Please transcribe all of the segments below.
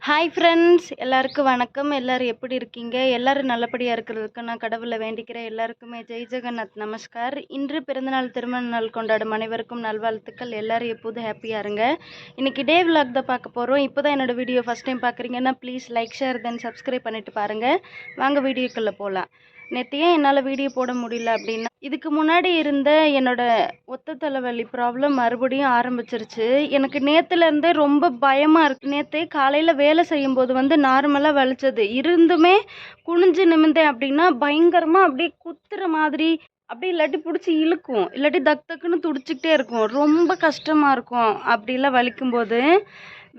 Hi friends, எல்லாருக்கும் வணக்கம். எல்லாரும் எப்படி இருக்கீங்க? எல்லாரும் நல்லபடியாக இருக்கிறதுக்கு நான் கடவுளை வேண்டிக்கிறேன். எல்லாருக்குமே ஜெய் ஜெகநாத் நமஸ்கார். இன்று பிறந்தநாள் திருமண நாள் கொண்டாடும் அனைவருக்கும் நல்வாழ்த்துக்கள். எல்லாரும் எப்போதும் ஹாப்பியாக இருங்க. இன்றைக்கி டே விலாக் தான் பார்க்க போகிறோம். இப்போ தான் என்னோடய வீடியோ ஃபஸ்ட் டைம் பார்க்குறீங்கன்னா please like share then subscribe பண்ணிவிட்டு பாருங்கள். வாங்க வீடியோக்குள்ளே போகலாம். நேற்று ஏன் என்னால் வீடியோ போட முடியல அப்படின்னா, இதுக்கு முன்னாடி இருந்த என்னோட ஒத்த தலைவலி ப்ராப்ளம் மறுபடியும் ஆரம்பிச்சிருச்சு. எனக்கு நேற்றுலேருந்தே ரொம்ப பயமாக இருக்குது. நேற்று காலையில் வேலை செய்யும்போது நார்மலாக வலிச்சது இருந்துமே குனிஞ்சு நிமிந்தேன் அப்படின்னா பயங்கரமாக அப்படியே குத்துற மாதிரி, அப்படி இல்லாட்டி பிடிச்சி இழுக்கும், இல்லாட்டி தக் தக்குன்னு துடிச்சிக்கிட்டே இருக்கும். ரொம்ப கஷ்டமாக இருக்கும் அப்படிலாம் வலிக்கும்போது.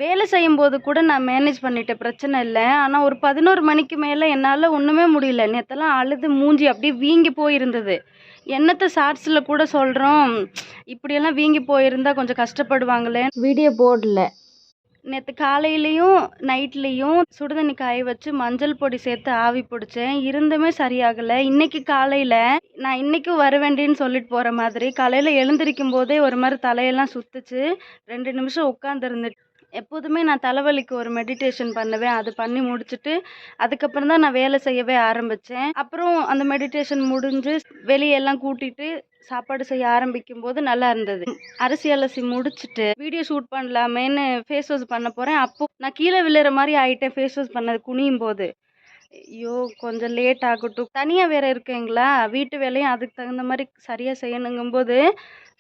வேலை செய்யும்போது கூட நான் மேனேஜ் பண்ணிட்டேன், பிரச்சனை இல்லை. ஆனால் ஒரு 11 மணிக்கு மேலே என்னால் ஒன்றுமே முடியல. நேற்றெல்லாம் அழுது மூஞ்சி அப்படியே வீங்கி போயிருந்தது. என்னத்தை ஷார்ட்ஸில் கூட சொல்கிறோம், இப்படியெல்லாம் வீங்கி போயிருந்தா கொஞ்சம் கஷ்டப்படுவாங்களே வீடியோ போடல. நேற்று காலையிலையும் நைட்லேயும் சுடுதண்ணி காய வச்சு மஞ்சள் பொடி சேர்த்து ஆவி பிடிச்சேன், இருந்துமே சரியாகலை. இன்னைக்கு காலையில் நான் இன்றைக்கும் வர வேண்டின்னு சொல்லிட்டு போகிற மாதிரி காலையில் எழுந்திருக்கும் போதே ஒரு மாதிரி தலையெல்லாம் சுற்றுச்சு. 2 நிமிஷம் உட்காந்துருந்துட்டு, எப்போதுமே நான் தலைவலிக்கு ஒரு மெடிடேஷன் பண்ணுவேன். அது பண்ணி முடிச்சுட்டு அதுக்கப்புறம் தான் நான் வேலை செய்யவே ஆரம்பித்தேன். அப்புறம் அந்த மெடிடேஷன் முடிஞ்சு வெளியெல்லாம் கூட்டிட்டு சாப்பாடு செய்ய ஆரம்பிக்கும் போது நல்லா இருந்தது. அரிசி அலசி முடிச்சுட்டு வீடியோ ஷூட் பண்ணலாமேன்னு ஃபேஸ் வாஷ் பண்ண போகிறேன். அப்போ நான் கீழே விழுற மாதிரி ஆகிட்டேன் ஃபேஸ் வாஷ் பண்ணது குனியும் போது. ஐயோ, கொஞ்சம் லேட் ஆகட்டும், தனியாக வேறு இருக்கேங்களா, வீட்டு வேலையும் அதுக்கு தகுந்த மாதிரி சரியாக செய்யணுங்கும்போது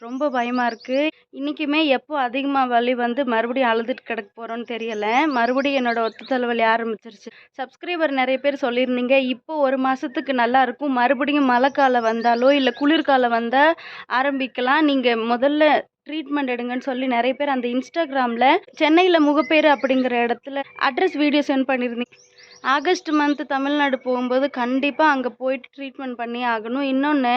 ரொம்ப பயமாக இருக்குது. இன்றைக்குமே எப்போ அதிகமாக வலி மறுபடியும் அழுதுட்டு கிடக்க போகிறோன்னு தெரியலை. மறுபடியும் என்னோடய ஒத்த தலைவலி ஆரம்பிச்சிருச்சு. சப்ஸ்கிரைபர் நிறைய பேர் சொல்லியிருந்தீங்க, இப்போ 1 மாதத்துக்கு நல்லா இருக்கும், மறுபடியும் மழை காலம் வந்தாலோ இல்லை குளிர்காலம் வந்தால் ஆரம்பிக்கலாம், நீங்கள் முதல்ல ட்ரீட்மெண்ட் எடுங்கன்னு சொல்லி நிறைய பேர் அந்த இன்ஸ்டாகிராமில் சென்னையில் முகப்பேர் அப்படிங்கிற இடத்துல அட்ரஸ் வீடியோ சென்ட் பண்ணியிருந்தீங்க. ஆகஸ்ட் மந்த்து தமிழ்நாடு போகும்போது கண்டிப்பாக அங்கே போயிட்டு ட்ரீட்மெண்ட் பண்ணி ஆகணும். இன்னொன்று,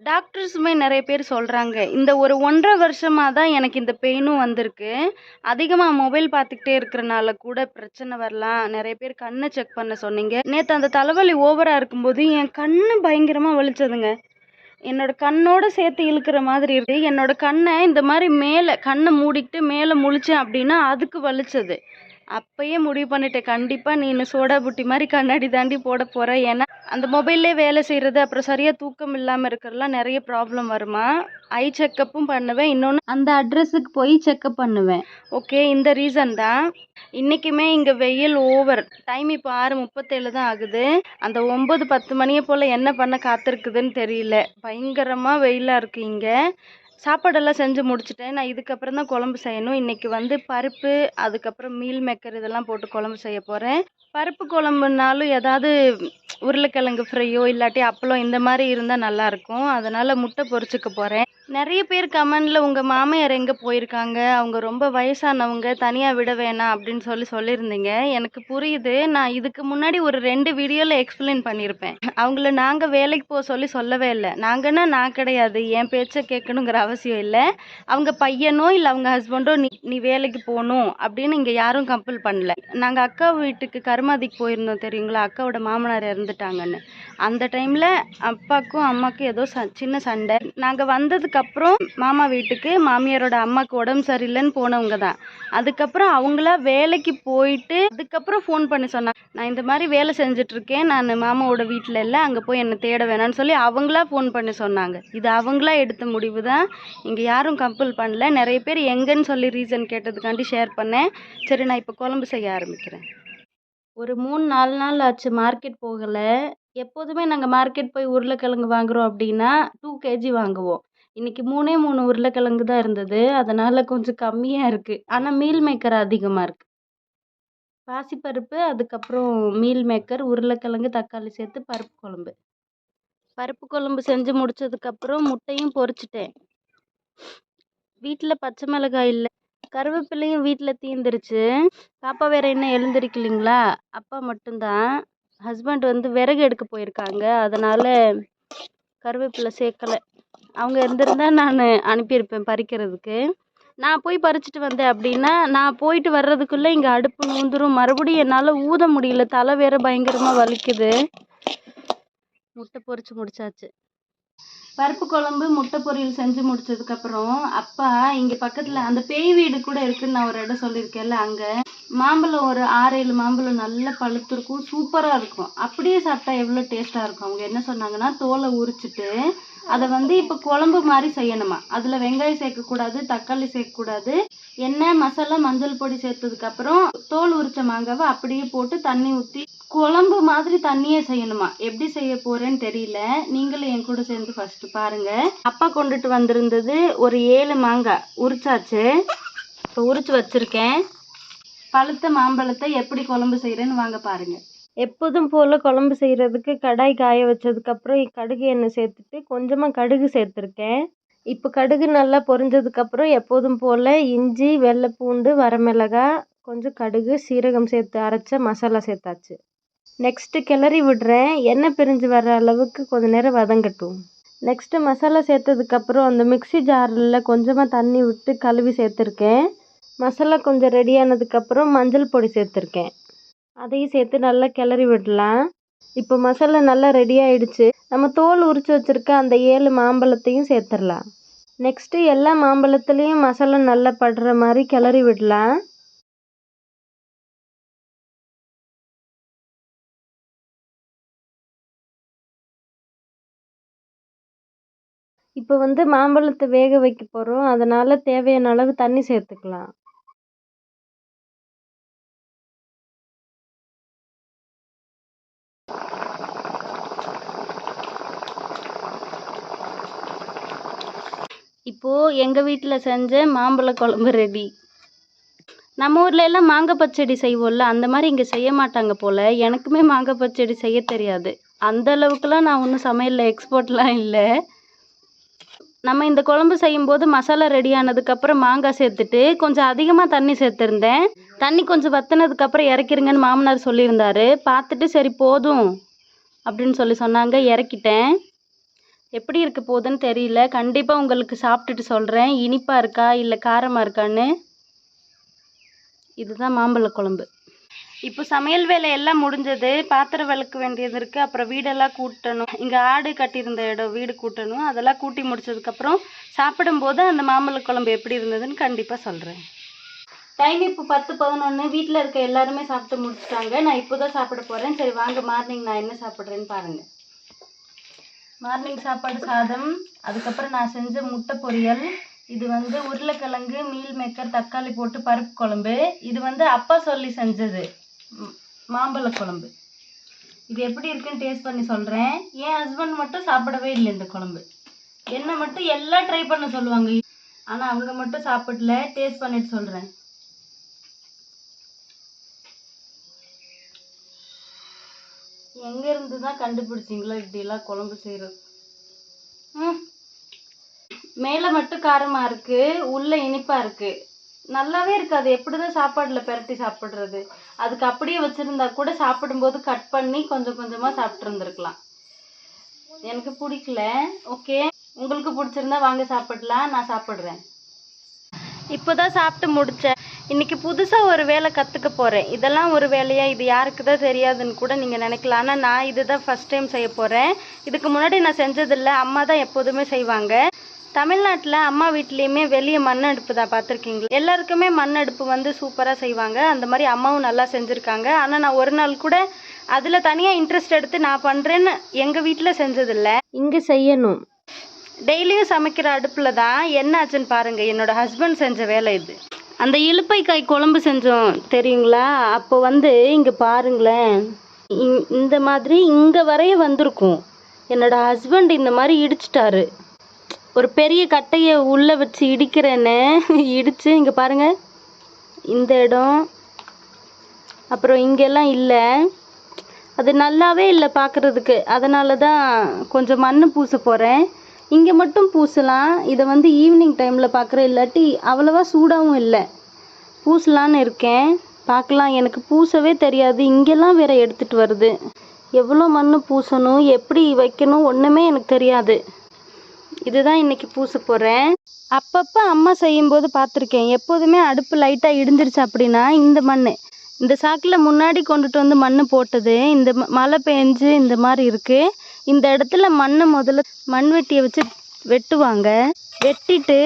டாக்டர்ஸுமே நிறைய பேர் சொல்கிறாங்க, இந்த ஒரு 1.5 வருஷமாக தான் எனக்கு இந்த பெயினும் வந்திருக்கு. அதிகமாக மொபைல் பார்த்துக்கிட்டே இருக்கிறனால கூட பிரச்சனை வரலாம். நிறைய பேர் கண்ணை செக் பண்ண சொன்னீங்க. நேற்று அந்த தலைவலி ஓவராக இருக்கும்போது என் கண்ணு பயங்கரமாக வலிச்சதுங்க. என்னோட கண்ணோட சேர்த்து இழுக்கிற மாதிரி இருக்குது. என்னோட கண்ணை இந்த மாதிரி மேலே கண்ணை மூடிக்கிட்டு மேலே முழிச்சேன் அப்படின்னா அதுக்கு வலிச்சது. அப்பயே முடிவு பண்ணிட்டேன், கண்டிப்பாக நீ சோடா புட்டி மாதிரி கண்ணாடி தாண்டி போட போகிற. ஏன்னா அந்த மொபைல்லே வேலை செய்கிறது, அப்புறம் சரியாக தூக்கம் இல்லாமல் இருக்கிறதுலாம் நிறைய ப்ராப்ளம் வருமா. ஐ செக்கப்பும் பண்ணுவேன், இன்னொன்று அந்த அட்ரஸுக்கு போய் செக்கப் பண்ணுவேன். ஓகே, இந்த ரீசன் தான். இன்றைக்குமே இங்கே வெயில் ஓவர். டைம் இப்போ 6:37 தான் ஆகுது. அந்த 9-10 மணியை போல் என்ன பண்ண காத்திருக்குதுன்னு தெரியல. பயங்கரமாக வெயிலாக இருக்குது இங்கே. சாப்பாடெல்லாம் செஞ்சு முடிச்சுட்டேன். நான் இதுக்கப்புறம் தான் குழம்பு செய்யணும். இன்றைக்கி பருப்பு, அதுக்கப்புறம் மீல் மேக்கர் இதெல்லாம் போட்டு குழம்பு செய்ய போகிறேன். பருப்பு குழம்புனாலும் ஏதாவது உருளைக்கிழங்கு ஃப்ரையோ இல்லாட்டி அப்பளம் இந்த மாதிரி இருந்தால் நல்லாயிருக்கும். அதனால் முட்டை பொரிச்சுக்க போகிறேன். நிறைய பேர் கமெண்டில் உங்கள் மாமியார் எங்கே போயிருக்காங்க, அவங்க ரொம்ப வயசானவங்க, தனியாக விட வேணாம் அப்படின்னு சொல்லியிருந்தீங்க. எனக்கு புரியுது. நான் இதுக்கு முன்னாடி ஒரு 2 வீடியோவில் எக்ஸ்பிளைன் பண்ணியிருப்பேன். அவங்கள நாங்கள் வேலைக்கு போக சொல்லவே இல்லை. நாங்கன்னா நான் கிடையாது, என் பேச்சை கேட்கணுங்கிற அவசியம் இல்லை. அவங்க பையனோ இல்லை அவங்க ஹஸ்பண்டோ நீ வேலைக்கு போகணும் அப்படின்னு இங்கே யாரும் கம்பல் பண்ணல. நாங்கள் அக்கா வீட்டுக்கு கருமாதிக்கு போயிருந்தோம் தெரியுங்களா, அக்காவோட மாமனார் இறந்துட்டாங்கன்னு. அந்த டைமில் அப்பாவுக்கும் அம்மாவுக்கும் ஏதோ சின்ன சண்டை. நாங்கள் வந்ததுக்கப்புறம் மாமா வீட்டுக்கு மாமியாரோட அம்மாவுக்கு உடம்பு சரியில்லைன்னு போனவங்க தான். அதுக்கப்புறம் அவங்களா வேலைக்கு போயிட்டு அதுக்கப்புறம் ஃபோன் பண்ணி சொன்னாங்க, நான் இந்த மாதிரி வேலை செஞ்சிட்ருக்கேன், நான் மாமாவோட வீட்டில் இல்லை, அங்கே போய் என்னை தேட வேணான்னு சொல்லி அவங்களா ஃபோன் பண்ணி சொன்னாங்க. இது அவங்களா எடுத்த முடிவு தான், இங்கே யாரும் கம்பல் பண்ணல. நிறைய பேர் எங்கன்னு சொல்லி ரீசன் கேட்டதுக்காண்டி ஷேர் பண்ணேன். சரி, நான் இப்போ குழம்பு செய்ய ஆரம்பிக்கிறேன். ஒரு 3-4 நாள் ஆச்சு மார்க்கெட் போகலை. எப்போதுமே நாங்கள் மார்க்கெட் போய் உருளைக்கிழங்கு வாங்குகிறோம் அப்படின்னா 2 கேஜி வாங்குவோம். இன்றைக்கி 3 உருளைக்கிழங்கு தான் இருந்தது, அதனால் கொஞ்சம் கம்மியாக இருக்குது. ஆனால் மீல் மேக்கர் அதிகமாக இருக்குது. பாசிப்பருப்பு, அதுக்கப்புறம் மீல் மேக்கர், உருளைக்கிழங்கு, தக்காளி சேர்த்து பருப்பு குழம்பு. பருப்பு குழம்பு செஞ்சு முடித்ததுக்கப்புறம் முட்டையும் பொரிச்சிட்டேன். வீட்டில் பச்சை மிளகாய் இல்லை, கருவேப்பிலையும் வீட்டில் தீந்துருச்சு. பாப்பா வேறு இன்னும் எழுந்திருக்கலிங்களா, அப்பா மட்டும்தான். ஹஸ்பண்ட் விறகு எடுக்க போயிருக்காங்க, அதனால் கருவேப்பிலை சேர்க்கலை. அவங்க இருந்திருந்தால் நான் அனுப்பியிருப்பேன் பறிக்கிறதுக்கு. நான் போய் பறிச்சுட்டு வந்தேன் அப்படின்னா நான் போயிட்டு வர்றதுக்குள்ளே இங்கே அடுப்பு நூந்துரும். மறுபடியும் என்னால் ஊத முடியல, தலை வேறு பயங்கரமாக வலிக்குது. முட்டை பொரிச்சு முடிச்சாச்சு. பருப்பு குழம்பு முட்டை பொரியல் செஞ்சு முடிச்சதுக்கப்புறம் அப்பா இங்கே பக்கத்தில் அந்த பேய் வீடு கூட இருக்குன்னு நான் ஒரு இடம் சொல்லியிருக்கேன்ல, அங்கே மாம்பழம் ஒரு 6-7 மாம்பழம் நல்லா பழுத்திருக்கும், சூப்பராக இருக்கும். அப்படியே சாப்பிட்டா எவ்வளோ டேஸ்ட்டாக இருக்கும். அவங்க என்ன சொன்னாங்கன்னா, தோலை உரிச்சிட்டு அதை வந்து இப்போ குழம்பு மாதிரி செய்யணுமா. அதில் வெங்காயம் சேர்க்கக்கூடாது, தக்காளி சேர்க்கக்கூடாது, எண்ணெய் மசாலா மஞ்சள் பொடி சேர்த்ததுக்கப்புறம் தோல் உரிச்ச மாங்காவை அப்படியே போட்டு தண்ணி ஊற்றி குழம்பு மாதிரி தண்ணியே செய்யணுமா. எப்படி செய்ய போறேன்னு தெரியல, நீங்களும் என் கூட சேர்ந்து ஃபர்ஸ்ட் பாருங்க. அப்பா கொண்டுட்டு வந்திருந்தது ஒரு 7 மாங்காய் உரிச்சாச்சு, இப்போ உரிச்சு வச்சிருக்கேன். பழுத்த மாம்பழத்தை எப்படி குழம்பு செய்யறேன்னு வாங்க பாருங்க. எப்போதும் போல் குழம்பு செய்கிறதுக்கு கடாய் காய வச்சதுக்கப்புறம் கடுகு எண்ணெய் சேர்த்துட்டு கொஞ்சமாக கடுகு சேர்த்துருக்கேன். இப்போ கடுகு நல்லா பொரிஞ்சதுக்கப்புறம் எப்போதும் போல் இஞ்சி, வெள்ளை பூண்டு, வரமிளகாய், கொஞ்சம் கடுகு, சீரகம் சேர்த்து அரைச்ச மசாலா சேர்த்தாச்சு. நெக்ஸ்ட்டு கிளறி விடுறேன். எண்ணெய் பிரிஞ்சு வர அளவுக்கு கொஞ்சம் நேரம் வதங்கட்டும். நெக்ஸ்ட்டு மசாலா சேர்த்ததுக்கப்புறம் அந்த மிக்ஸி ஜாரில் கொஞ்சமாக தண்ணி விட்டு கழுவி சேர்த்துருக்கேன். மசாலா கொஞ்சம் ரெடி ஆனதுக்கப்புறம் மஞ்சள் பொடி சேர்த்துருக்கேன். அதையும் சேர்த்து நல்லா கிளறி விடலாம். இப்போ மசாலா நல்லா ரெடி ஆயிடுச்சு. நம்ம தோல் உரித்து வச்சுருக்க அந்த 7 மாம்பழத்தையும் சேர்த்துடலாம். நெக்ஸ்ட்டு எல்லா மாம்பழத்துலேயும் மசாலா நல்லா படுற மாதிரி கிளறி விடலாம். இப்போ வந்து மாம்பழத்தை வேக வைக்க போகிறோம், அதனால் தேவையான அளவு தண்ணி சேர்த்துக்கலாம். இப்போது எங்கள் வீட்டில் செஞ்ச மாம்பழ குழம்பு ரெடி. நம்ம ஊரில் எல்லாம் மாங்காய் பச்சடி செய்வோம்ல, அந்த மாதிரி இங்கே செய்ய மாட்டாங்க போல். எனக்குமே மாங்காய் பச்சடி செய்ய தெரியாது. அந்த அளவுக்குலாம் நான் ஒன்றும் சமையலில் எக்ஸ்பர்ட்லாம் இல்லை. நம்ம இந்த குழம்பு செய்யும்போது மசாலா ரெடி ஆனதுக்கப்புறம் மாங்காய் சேர்த்துட்டு கொஞ்சம் அதிகமாக தண்ணி சேர்த்துருந்தேன். தண்ணி கொஞ்சம் வற்றினதுக்கப்புறம் இறக்கிருங்கன்னு மாமனார் சொல்லியிருந்தாரு. பார்த்துட்டு சரி போதும் அப்படின்னு சொன்னாங்க, இறக்கிட்டேன். எப்படி இருக்க போகுதுன்னு தெரியல. கண்டிப்பாக உங்களுக்கு சாப்பிட்டுட்டு சொல்கிறேன், இனிப்பாக இருக்கா இல்லை காரமாக இருக்கான்னு. இதுதான் மாம்பழ குழம்பு. இப்போ சமையல் வேலை எல்லாம் முடிஞ்சது. பாத்திரம் விளக்க வேண்டியது இருக்குது, அப்புறம் வீடெல்லாம் கூட்டணும். இங்கே ஆடு கட்டியிருந்த இடம் வீடு கூட்டணும். அதெல்லாம் கூட்டி முடிச்சதுக்கப்புறம் சாப்பிடும்போது அந்த மாம்பழ குழம்பு எப்படி இருந்ததுன்னு கண்டிப்பாக சொல்கிறேன். டைம் இப்போ 10-11. வீட்டில் இருக்க எல்லாருமே சாப்பிட்டு முடிச்சிட்டாங்க. நான் இப்போ தான் சாப்பிட போகிறேன். சரி வாங்க, மார்னிங் நான் என்ன சாப்பிட்றேன்னு பாருங்கள். மார்னிங் சாப்பாடு சாதம், அதுக்கப்புறம் நான் செஞ்ச முட்டை பொரியல், இது வந்து உருளைக்கிழங்கு, மீல் மேக்கர், தக்காளி போட்டு பருப்பு குழம்பு. இது வந்து அப்பா சொல்லி செஞ்சது மாம்பழ குழம்பு. இது எப்படி இருக்குன்னு டேஸ்ட் பண்ணி சொல்கிறேன். என் ஹஸ்பண்ட் மட்டும் சாப்பிடவே இல்லை இந்த குழம்பு. என்னை மட்டும் எல்லாம் ட்ரை பண்ண சொல்லுவாங்க, ஆனால் அவங்க மட்டும் சாப்பிடல. டேஸ்ட் பண்ணிட்டு சொல்கிறேன். எங்கேருந்து தான் கண்டுபிடிச்சிங்களோ இப்படிலாம் குழம்பு செய்கிறது. மேலே மட்டும் காரமாக இருக்குது, உள்ளே இனிப்பாக இருக்குது. நல்லாவே இருக்காது. எப்படி தான் சாப்பாடில் பெரட்டி சாப்பிட்றது? அதுக்கு அப்படியே வச்சுருந்தா கூட சாப்பிடும்போது கட் பண்ணி கொஞ்சம் கொஞ்சமாக சாப்பிட்ருந்துருக்கலாம். எனக்கு பிடிக்கல. ஓகே, உங்களுக்கு பிடிச்சிருந்தா வாங்க சாப்பிடலாம். நான் சாப்பிட்றேன். இப்போ தான் சாப்பிட்டு முடித்தேன். இன்றைக்கி புதுசாக ஒரு வேலை கற்றுக்க போகிறேன். இதெல்லாம் ஒரு வேலையா? இது யாருக்கு தான் தெரியாதுன்னு கூட நீங்கள் நினைக்கலாம். ஆனால் நான் இது தான் ஃபஸ்ட் டைம் செய்ய போகிறேன். இதுக்கு முன்னாடி நான் செஞ்சதில்லை. அம்மா தான் எப்போதுமே செய்வாங்க. தமிழ்நாட்டில் அம்மா வீட்லேயுமே வெளியே மண் அடுப்பு தான் பார்த்துருக்கீங்களா? எல்லாருக்குமே மண் அடுப்பு வந்து சூப்பராக செய்வாங்க. அந்த மாதிரி அம்மாவும் நல்லா செஞ்சுருக்காங்க. ஆனால் நான் ஒரு நாள் கூட அதில் தனியாக இன்ட்ரெஸ்ட் எடுத்து நான் பண்ணுறேன்னு எங்கள் வீட்டில் செஞ்சதில்லை. இங்கே செய்யணும். டெய்லியும் சமைக்கிற அடுப்பில் தான். என்ன ஆச்சுன்னு பாருங்கள். என்னோடய ஹஸ்பண்ட் செஞ்ச வேலை இது. அந்த இலுப்பைக்காய் குழம்பு செஞ்சோம் தெரியுங்களா? அப்போ வந்து இங்கே பாருங்களேன், இந்த மாதிரி இங்கே வரைய வந்திருக்கும். என்னோடய ஹஸ்பண்ட் இந்த மாதிரி இடிச்சிட்டாரு. ஒரு பெரிய கட்டையை உள்ளே வச்சு இடிக்கிறேன்னு இடித்து இங்கே பாருங்கள், இந்த இடம், அப்புறம் இங்கெல்லாம் இல்லை. அது நல்லாவே இல்லை பார்க்குறதுக்கு. அதனால தான் கொஞ்சம் மண் பூச போகிறேன். இங்கே மட்டும் பூசலாம். இதை வந்து ஈவினிங் டைமில் பார்க்குறேன், இல்லாட்டி அவ்வளோவா சூடாகவும் இல்லை. பூசலான்னு இருக்கேன், பார்க்கலாம். எனக்கு பூசவே தெரியாது. இங்கெல்லாம் வேற எடுத்துகிட்டு வருது. எவ்வளோ மண் பூசணும், எப்படி வைக்கணும், ஒன்றுமே எனக்கு தெரியாது. இதுதான் இன்றைக்கி பூச போகிறேன். அப்பப்போ அம்மா செய்யும்போது பார்த்துருக்கேன். எப்போதுமே அடுப்பு லைட்டாக இடிஞ்சிருச்சு அப்படின்னா இந்த மண், இந்த சாக்கில் முன்னாடி கொண்டுட்டு வந்து மண் போட்டது இந்த மழை பெஞ்சு இந்த மாதிரி இருக்குது. இந்த இடத்துல மண்ணை முதல்ல மண்வெட்டியை வச்சு வெட்டுவாங்க. வெட்டிட்டு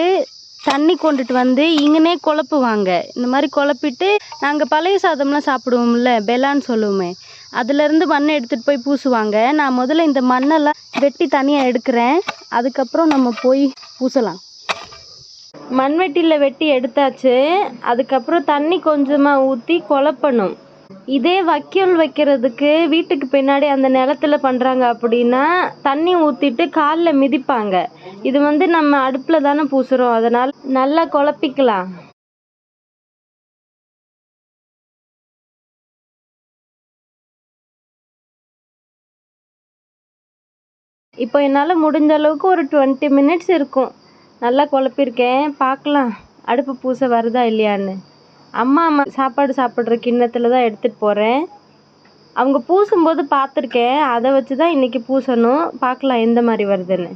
தண்ணி கொண்டுட்டு வந்து இங்கனே குழப்புவாங்க. இந்த மாதிரி குழப்பிட்டு நாங்கள் பழைய சாதம்லாம் சாப்பிடுவோம்ல, பெலான்னு சொல்லுவோமே, அதுலேருந்து மண்ணை எடுத்துகிட்டு போய் பூசுவாங்க. நான் முதல்ல இந்த மண்ணெல்லாம் வெட்டி தனியாக எடுக்கிறேன், அதுக்கப்புறம் நம்ம போய் பூசலாம். மண்வெட்டியில் வெட்டி எடுத்தாச்சு. அதுக்கப்புறம் தண்ணி கொஞ்சமாக ஊற்றி குழப்பணும். இதே வைக்கோல் வைக்கிறதுக்கு வீட்டுக்கு பின்னாடி அந்த நிலத்துல பண்ணுறாங்க அப்படின்னா தண்ணி ஊற்றிட்டு காலில் மிதிப்பாங்க. இது நம்ம அடுப்பில் தானே பூசுகிறோம், அதனால் நல்லா குழப்பிக்கலாம். இப்போ என்னால் முடிஞ்ச அளவுக்கு ஒரு 20 minutes இருக்கும். நல்லா குழப்பிருக்கேன். பார்க்கலாம் அடுப்பு பூச வருதா இல்லையான்னு. அம்மா சாப்பாடு சாப்பிட்ற கிண்ணத்தில் தான் எடுத்துகிட்டு போகிறேன். அவங்க பூசும்போது பார்த்துருக்கேன், அதை வச்சு தான் இன்றைக்கி பூசணும். பார்க்கலாம் எந்த மாதிரி வருதுன்னு.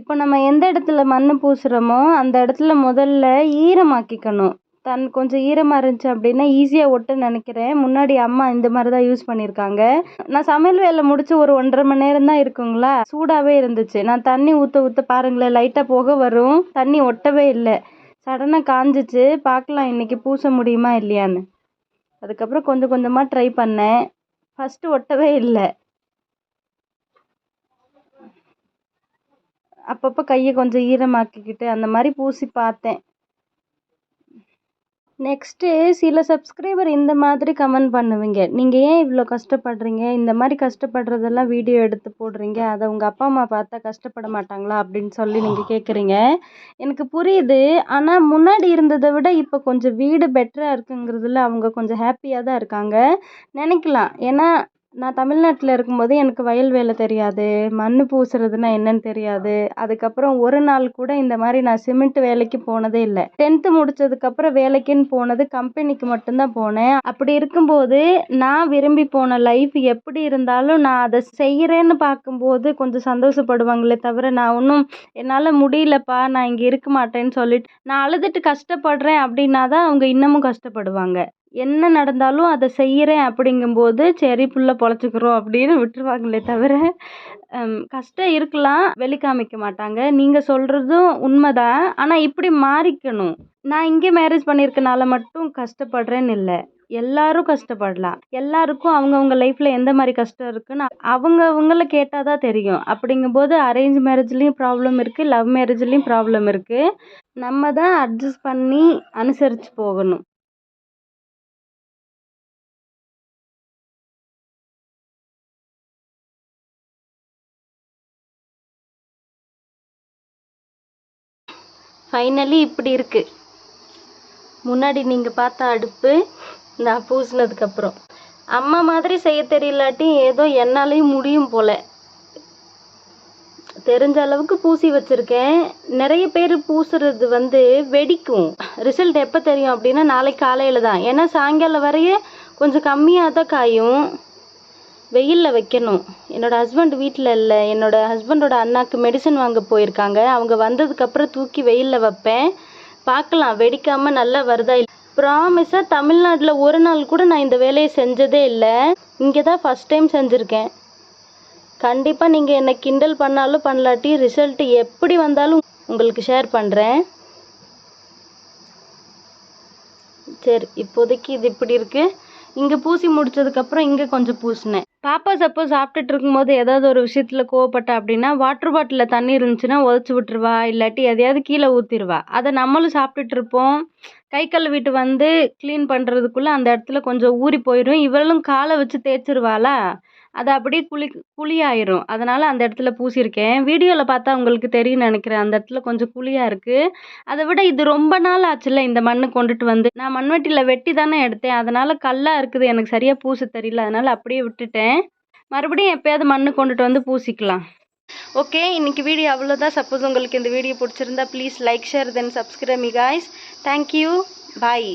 இப்போ நம்ம எந்த இடத்துல மண் பூசுகிறோமோ அந்த இடத்துல முதல்ல ஈரமாக்கிக்கணும். கொஞ்சம் ஈரமாக இருந்துச்சு அப்படின்னா ஈஸியாக ஒட்டுன்னு நினைக்கிறேன். முன்னாடி அம்மா இந்த மாதிரி தான் யூஸ் பண்ணியிருக்காங்க. நான் சமையல் வேலை முடிச்சு ஒரு 1.5 மணி நேரம் தான் இருக்குங்களா, சூடாகவே இருந்துச்சு. நான் தண்ணி ஊற்ற பாருங்களேன், லைட்டாக புகை வரும், தண்ணி ஒட்டவே இல்லை. சடனாக காஞ்சிச்சு. பார்க்கலாம் இன்றைக்கி பூச முடியுமா இல்லையான்னு. அதுக்கப்புறம் கொஞ்சம் கொஞ்சமாக ட்ரை பண்ணேன். ஃபஸ்ட்டு ஒட்டவே இல்லை. அப்பப்போ கையை கொஞ்சம் ஈரமாக்கிக்கிட்டு அந்த மாதிரி பூசி பார்த்தேன். நெக்ஸ்ட்டு சில சப்ஸ்கிரைபர் இந்த மாதிரி கமெண்ட் பண்ணுவீங்க, நீங்கள் ஏன் இவ்வளோ கஷ்டப்படுறீங்க, இந்த மாதிரி கஷ்டப்படுறதெல்லாம் வீடியோ எடுத்து போடுறீங்க, அதை உங்கள் அப்பா அம்மா பார்த்தா கஷ்டப்பட மாட்டாங்களா அப்படின்னு சொல்லி நீங்கள் கேட்குறீங்க. எனக்கு புரியுது. ஆனால் முன்னாடி இருந்ததை விட இப்போ கொஞ்சம் வீடு பெட்டராக இருக்குங்கிறதுல அவங்க கொஞ்சம் ஹாப்பியாக தான் இருக்காங்க நினைக்கலாம். ஏன்னா நான் தமிழ்நாட்டில் இருக்கும்போது எனக்கு வயல் வேலை தெரியாது, மண் பூசுறதுன்னா என்னன்னு தெரியாது. அதுக்கப்புறம் ஒரு நாள் கூட இந்த மாதிரி நான் சிமெண்ட் வேலைக்கு போனதே இல்லை. 10th முடிச்சதுக்கப்புறம் வேலைக்குன்னு போனது கம்பெனிக்கு மட்டும்தான் போனேன். அப்படி இருக்கும்போது நான் விரும்பி போன லைஃப் எப்படி இருந்தாலும் நான் அதை செய்கிறேன்னு பார்க்கும்போது கொஞ்சம் சந்தோஷப்படுவாங்களே தவிர, நான் ஒன்றும் என்னால் முடியலப்பா நான் இங்கே இருக்க மாட்டேன்னு சொல்லிட்டு நான் அழுதுட்டு கஷ்டப்படுறேன் அப்படின்னா தான் அவங்க இன்னமும் கஷ்டப்படுவாங்க. என்ன நடந்தாலும் அதை செய்கிறேன் அப்படிங்கும்போது சரி புள்ள பொழைச்சிக்கிறோம் அப்படின்னு விட்டுருவாங்களே தவிர, கஷ்டம் இருக்கலாம், வெளிக்காமிக்க மாட்டாங்க. நீங்கள் சொல்கிறதும் உண்மைதான். ஆனால் இப்படி மாறிக்கணும். நான் இங்கே மேரேஜ் பண்ணியிருக்கனால மட்டும் கஷ்டப்படுறேன்னு இல்லை, எல்லாரும் கஷ்டப்படலாம். எல்லாருக்கும் அவங்கவுங்க லைஃப்பில் எந்த மாதிரி கஷ்டம் இருக்குன்னு அவங்கள கேட்டால் தான் தெரியும். அப்படிங்கும்போது அரேஞ்ச் மேரேஜ்லேயும் ப்ராப்ளம் இருக்குது, லவ் மேரேஜ்லேயும் ப்ராப்ளம் இருக்குது. நம்ம தான் அட்ஜஸ்ட் பண்ணி அனுசரித்து போகணும். ஃபைனலி இப்படி இருக்குது. முன்னாடி நீங்கள் பார்த்த அடுப்பு நான் பூசினதுக்கப்புறம். அம்மா மாதிரி செய்ய தெரியலாட்டி ஏதோ என்னாலையும் முடியும் போல். தெரிஞ்ச அளவுக்கு பூசி வச்சுருக்கேன். நிறைய பேர் பூசுறது வெடிக்கும். ரிசல்ட் எப்போ தெரியும் அப்படின்னா நாளைக்கு காலையில் தான். ஏன்னா சாயங்காலம் வரைய கொஞ்சம் கம்மியாக தான் காயும். வெயிலில் வைக்கணும். என்னோடய ஹஸ்பண்ட் வீட்டில் இல்லை, என்னோடய ஹஸ்பண்டோட அண்ணாக்கு மெடிசன் வாங்க போயிருக்காங்க. அவங்க வந்ததுக்கப்புறம் தூக்கி வெயிலில் வைப்பேன். பார்க்கலாம் வெடிக்காமல் நல்லா வருதா இல்லை. ப்ராமிஸாக தமிழ்நாட்டில் ஒரு நாள் கூட நான் இந்த வேலையை செஞ்சதே இல்லை. இங்கே தான் ஃபஸ்ட் டைம் செஞ்சுருக்கேன். கண்டிப்பாக நீங்கள் என்னை கிண்டல் பண்ணாலும் பண்ணலாட்டி ரிசல்ட்டு எப்படி வந்தாலும் உங்களுக்கு ஷேர் பண்ணுறேன். சரி, இப்போதைக்கு இது இப்படி இருக்குது. இங்கே பூசி முடிச்சதுக்கப்புறம் இங்கே கொஞ்சம் பூசினேன். பாப்பா சப்போஸ் சாப்பிட்டுட்டு இருக்கும்போது ஏதாவது ஒரு விஷயத்தில் கோவப்பட்டா அப்படின்னா வாட்டர் பாட்டிலில் தண்ணி இருந்துச்சுன்னா உதச்சி விட்டுருவா, இல்லாட்டி எதையாவது கீழே ஊற்றிடுவா. அதை நம்மளும் சாப்பிட்டுட்டு இருப்போம். கை கழுவிட்டு க்ளீன் பண்ணுறதுக்குள்ளே அந்த இடத்துல கொஞ்சம் ஊறி போயிடும். இவளும் காலை வச்சு தேய்ச்சிருவாளா, அது அப்படியே குழியாயிரும். அதனால் அந்த இடத்துல பூசியிருக்கேன். வீடியோவில் பார்த்தா உங்களுக்கு தெரியும் நினைக்கிறேன், அந்த இடத்துல கொஞ்சம் குழியாக இருக்குது. அதை விட இது ரொம்ப நாள் ஆச்சுல்ல இந்த மண்ணை கொண்டுட்டு வந்து. நான் மண்வெட்டியில் வெட்டி தானே எடுத்தேன், அதனால் கல்லாக இருக்குது, எனக்கு சரியாக பூச தெரியல, அதனால் அப்படியே விட்டுட்டேன். மறுபடியும் எப்போயாவது மண்ணு கொண்டுட்டு வந்து பூசிக்கலாம். ஓகே, இன்றைக்கி வீடியோ அவ்வளோதான். சப்போஸ் உங்களுக்கு இந்த வீடியோ பிடிச்சிருந்தா please like, share, then subscribe me guys. Thank you, bye.